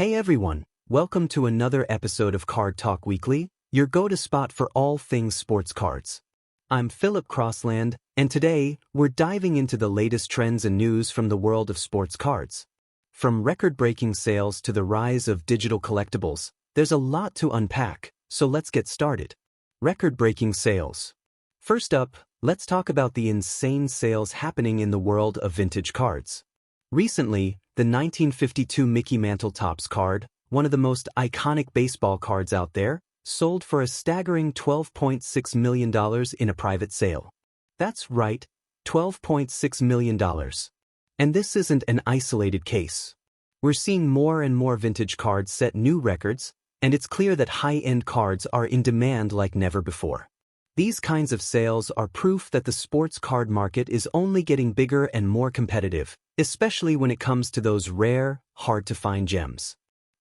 Hey everyone, welcome to another episode of Card Talk Weekly, your go-to spot for all things sports cards. I'm Philip Crossland, and today, we're diving into the latest trends and news from the world of sports cards. From record-breaking sales to the rise of digital collectibles, there's a lot to unpack, so let's get started. Record-breaking sales. First up, let's talk about the insane sales happening in the world of vintage cards. Recently, the 1952 Mickey Mantle Topps card, one of the most iconic baseball cards out there, sold for a staggering $12.6 million in a private sale. That's right, $12.6 million. And this isn't an isolated case. We're seeing more and more vintage cards set new records, and it's clear that high-end cards are in demand like never before. These kinds of sales are proof that the sports card market is only getting bigger and more competitive, especially when it comes to those rare, hard-to-find gems.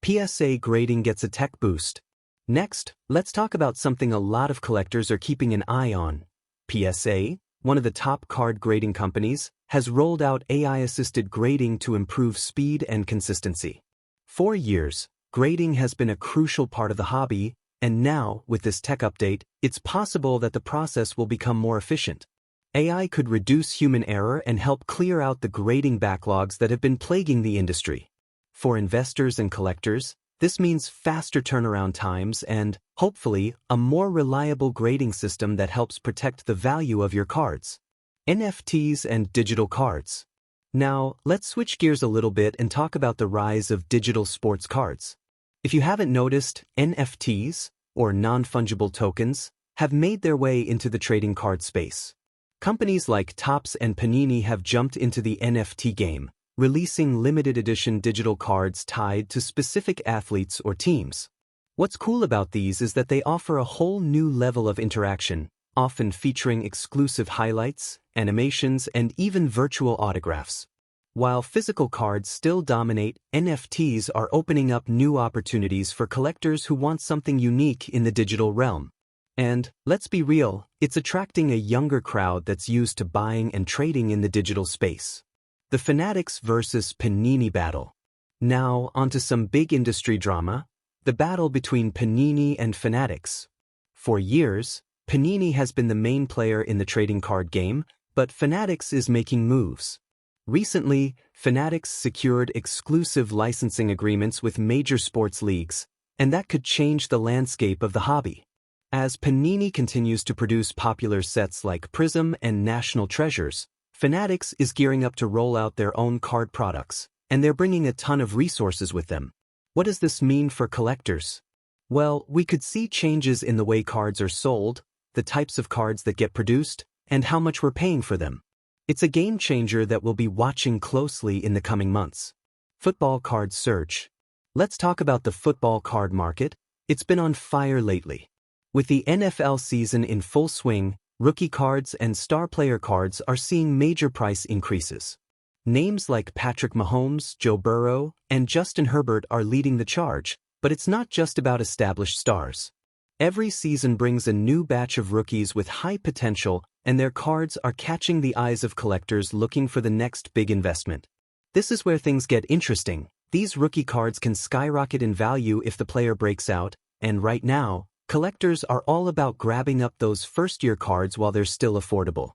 PSA grading gets a tech boost. Next, let's talk about something a lot of collectors are keeping an eye on. PSA, one of the top card grading companies, has rolled out AI-assisted grading to improve speed and consistency. For years, grading has been a crucial part of the hobby, and now, with this tech update, it's possible that the process will become more efficient. AI could reduce human error and help clear out the grading backlogs that have been plaguing the industry. For investors and collectors, this means faster turnaround times and, hopefully, a more reliable grading system that helps protect the value of your cards. NFTs and digital cards. Now, let's switch gears a little bit and talk about the rise of digital sports cards. If you haven't noticed, NFTs, or non-fungible tokens, have made their way into the trading card space. Companies like Topps and Panini have jumped into the NFT game, releasing limited edition digital cards tied to specific athletes or teams. What's cool about these is that they offer a whole new level of interaction, often featuring exclusive highlights, animations, and even virtual autographs. While physical cards still dominate, NFTs are opening up new opportunities for collectors who want something unique in the digital realm. And, let's be real, it's attracting a younger crowd that's used to buying and trading in the digital space. The Fanatics vs. Panini battle. Now, onto some big industry drama, the battle between Panini and Fanatics. For years, Panini has been the main player in the trading card game, but Fanatics is making moves. Recently, Fanatics secured exclusive licensing agreements with major sports leagues, and that could change the landscape of the hobby. As Panini continues to produce popular sets like Prism and National Treasures, Fanatics is gearing up to roll out their own card products, and they're bringing a ton of resources with them. What does this mean for collectors? Well, we could see changes in the way cards are sold, the types of cards that get produced, and how much we're paying for them. It's a game changer that we'll be watching closely in the coming months. Football card surge. Let's talk about the football card market. It's been on fire lately. With the NFL season in full swing, rookie cards and star player cards are seeing major price increases. Names like Patrick Mahomes, Joe Burrow, and Justin Herbert are leading the charge, but it's not just about established stars. Every season brings a new batch of rookies with high potential, and their cards are catching the eyes of collectors looking for the next big investment. This is where things get interesting. These rookie cards can skyrocket in value if the player breaks out, and right now, collectors are all about grabbing up those first-year cards while they're still affordable.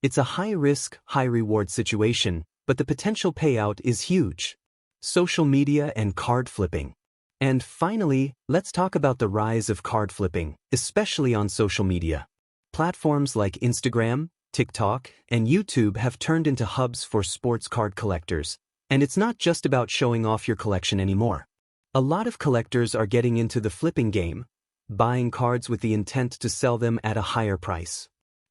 It's a high-risk, high-reward situation, but the potential payout is huge. Social media and card flipping. And finally, let's talk about the rise of card flipping, especially on social media. Platforms like Instagram, TikTok, and YouTube have turned into hubs for sports card collectors, and it's not just about showing off your collection anymore. A lot of collectors are getting into the flipping game, buying cards with the intent to sell them at a higher price.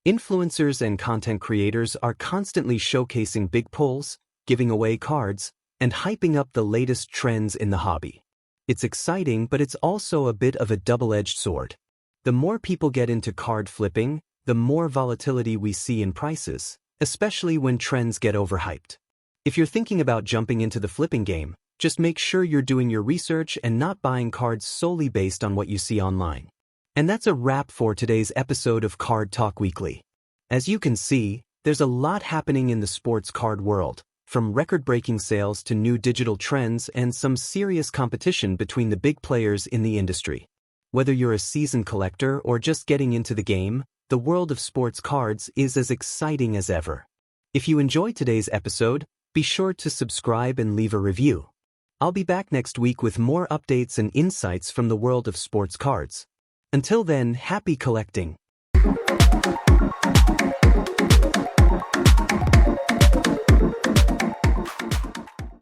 Influencers and content creators are constantly showcasing big pulls, giving away cards, and hyping up the latest trends in the hobby. It's exciting, but it's also a bit of a double-edged sword. The more people get into card flipping, the more volatility we see in prices, especially when trends get overhyped. If you're thinking about jumping into the flipping game, just make sure you're doing your research and not buying cards solely based on what you see online. And that's a wrap for today's episode of Card Talk Weekly. As you can see, there's a lot happening in the sports card world, from record-breaking sales to new digital trends and some serious competition between the big players in the industry. Whether you're a seasoned collector or just getting into the game, the world of sports cards is as exciting as ever. If you enjoyed today's episode, be sure to subscribe and leave a review. I'll be back next week with more updates and insights from the world of sports cards. Until then, happy collecting!